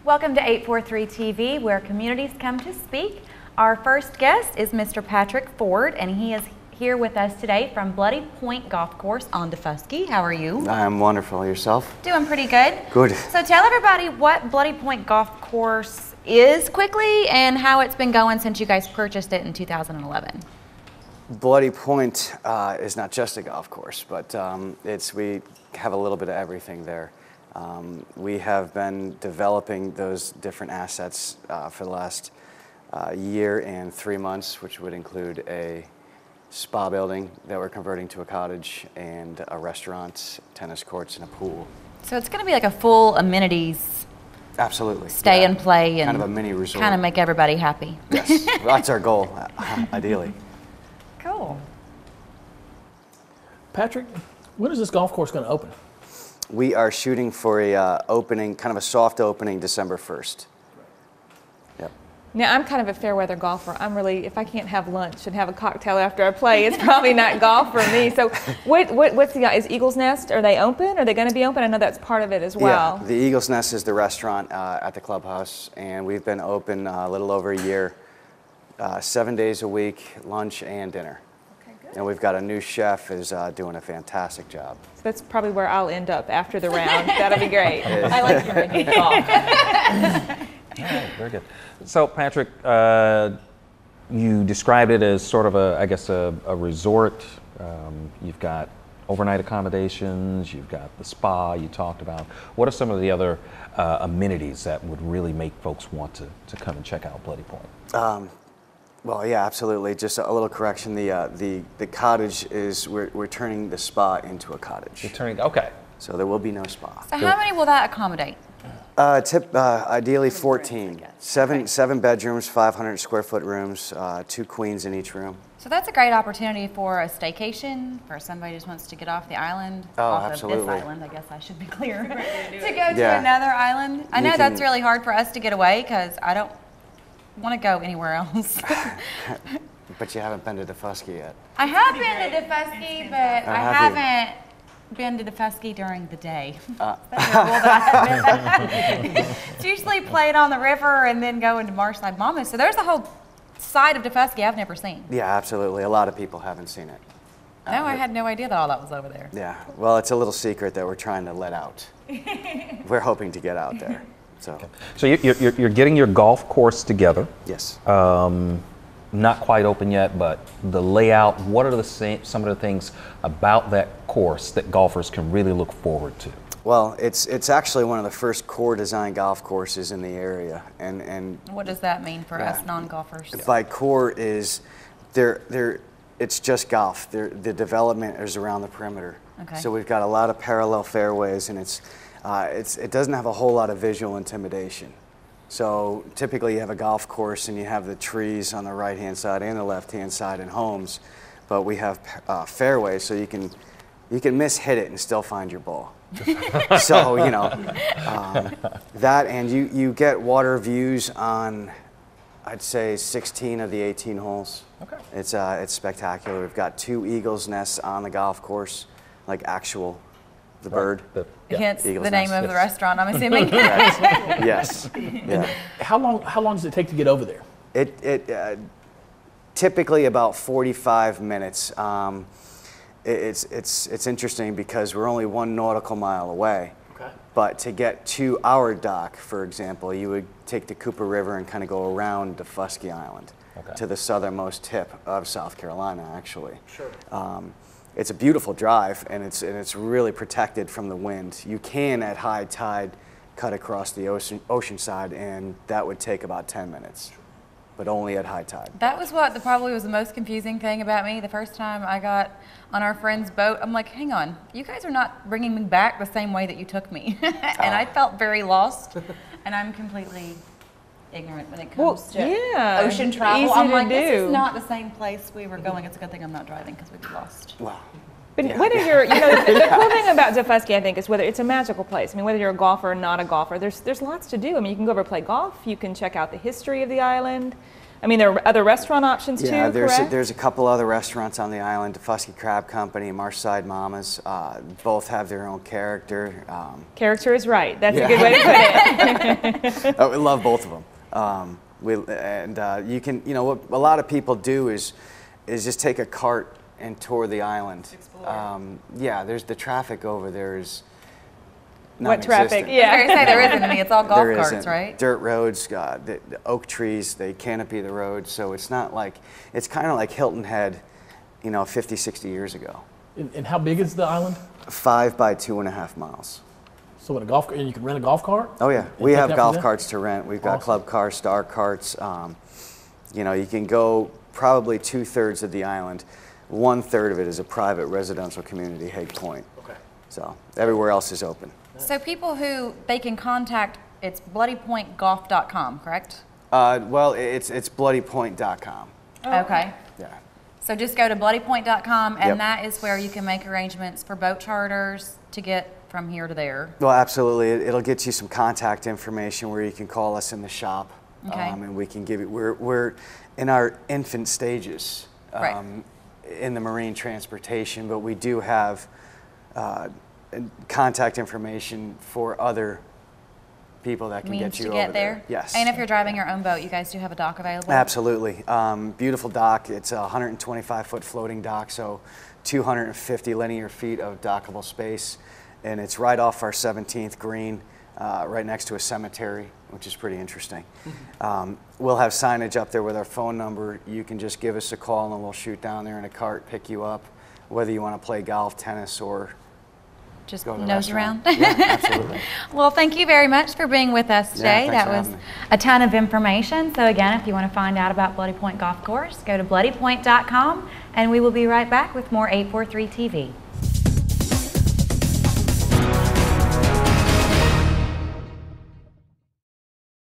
Welcome to 843 TV, where communities come to speak. Our first guest is Mr. Patrick Ford, and he is here with us today from Bloody Point Golf Course on Defusky. How are you? I'm wonderful. Yourself? Doing pretty good. Good. So tell everybody what Bloody Point Golf Course is quickly and how it's been going since you guys purchased it in 2011. Bloody Point is not just a golf course, but we have a little bit of everything there. We have been developing those different assets for the last year and 3 months, which would include a spa building that we're converting to a cottage, and a restaurant, tennis courts, and a pool. So it's going to be like a full amenities. Absolutely. Stay and play and kind of a mini resort. Kind of make everybody happy. Yes, well, that's our goal, ideally. Cool. Patrick, when is this golf course going to open? We are shooting for a opening, kind of a soft opening, December 1st. Yep. Now, I'm kind of a fair weather golfer. I'm really, if I can't have lunch and have a cocktail after I play, it's probably not golf for me. So is Eagle's Nest, are they open? Are they going to be open? I know that's part of it as well. Yeah, the Eagle's Nest is the restaurant at the clubhouse, and we've been open a little over a year, 7 days a week, lunch and dinner. Okay, good. And we've got a new chef who's doing a fantastic job. So that's probably where I'll end up after the round. That'll be great. I like your golf. All right, very good. So, Patrick, you described it as sort of a resort. You've got overnight accommodations, you've got the spa you talked about. What are some of the other amenities that would really make folks want to come and check out Bloody Point? Well, yeah, absolutely. Just a little correction. The cottage is, we're turning the spa into a cottage. You're turning, okay. So there will be no spa. So how many will that accommodate? Ideally 14. Seven bedrooms, 500 square foot rooms, 2 queens in each room. So that's a great opportunity for a staycation, for somebody who just wants to get off the island. Oh, off absolutely. Of this island, I guess I should be clear. To go to another island. I know that's really hard for us to get away because I don't want to go anywhere else. But you haven't been to Defusky yet. I have been to Defusky, but I haven't been to Defusky during the day. It's usually played on the river and then go into Marshside Mama. So there's a whole side of Defusky I've never seen. Yeah, absolutely. A lot of people haven't seen it. No, I had no idea that all that was over there. Yeah, well, it's a little secret that we're trying to let out. We're hoping to get out there. So, Okay. So you're getting your golf course together. Yes. Not quite open yet, but the layout, what are some of the things about that course that golfers can really look forward to? Well, it's actually one of the first core design golf courses in the area. And what does that mean for us non-golfers? By core is, it's just golf. The development is around the perimeter. Okay. So we've got a lot of parallel fairways, and it doesn't have a whole lot of visual intimidation. So typically you have a golf course and you have the trees on the right-hand side and the left-hand side and homes, but we have fairways, so you can miss-hit it and still find your ball. So, you know, that, and you get water views on, I'd say, 16 of the 18 holes. Okay. It's spectacular. We've got 2 eagles' nests on the golf course, like actual, the bird. Hence the Eagle's name nest. of the restaurant, I'm assuming. Yes. Yeah. How long does it take to get over there? It typically about 45 minutes. It's interesting because we're only 1 nautical mile away. Okay. But to get to our dock, for example, you would take the Cooper River and kind of go around Defusky Island to the southernmost tip of South Carolina, actually. Sure. It's a beautiful drive, and it's really protected from the wind. You can, at high tide, cut across the ocean side, and that would take about 10 minutes, but only at high tide. That was what probably was the most confusing thing about me. The first time I got on our friend's boat, I'm like, hang on, you guys are not bringing me back the same way that you took me. And I felt very lost, and I'm completely ignorant when it comes to ocean travel. I'm like, this is not the same place we were going. It's a good thing I'm not driving because we'd be lost. Wow. But whether you're, the cool thing about Defusky, I think, is whether it's a magical place. I mean, whether you're a golfer or not a golfer, there's lots to do. I mean, you can go over and play golf. You can check out the history of the island. I mean, there are other restaurant options too, correct? There's a couple other restaurants on the island. Fusky Crab Company, Marshside Mamas, both have their own character. Character is right. That's a good way to put it. We love both of them. You can, you know, what a lot of people do is just take a cart and tour the island. Yeah, there's the traffic over there is What traffic? I was going to say there isn't any. It's all golf There carts, isn't. right? Dirt roads, the oak trees, they canopy the road, so it's not like, it's kind of like Hilton had, you know, 50, 60 years ago. And how big is the island? 5 by 2.5 miles. So and you can rent a golf cart? Oh yeah, And we take have that golf from there? carts to rent. We've got Awesome. club cars, star carts. You know, you can go probably 2/3 of the island. 1/3 of it is a private residential community, Hague Point. Okay. So everywhere else is open. So people who they can contact, it's bloodypointgolf.com, correct? Well, it's bloodypoint.com. Okay. Yeah. So just go to bloodypoint.com, and Yep. that is where you can make arrangements for boat charters to get from here to there. Well, absolutely. It'll get you some contact information where you can call us in the shop, Okay. and we can give you. We're in our infant stages Right. in the marine transportation, but we do have contact information for other people that can Means get you to over get there. Yes. And if you're driving your own boat, you guys do have a dock available? Absolutely. Beautiful dock. It's a 125-foot floating dock, so 250 linear feet of dockable space. And it's right off our 17th green, right next to a cemetery, which is pretty interesting. We'll have signage up there with our phone number. You can just give us a call and we'll shoot down there in a cart, pick you up, whether you want to play golf, tennis, or Just go to the nose restaurant. around? Yeah, absolutely. Well, thank you very much for being with us today. thanks That for was having me. a ton of information. So again, if you want to find out about Bloody Point Golf Course, go to bloodypoint.com, and we will be right back with more 843 TV.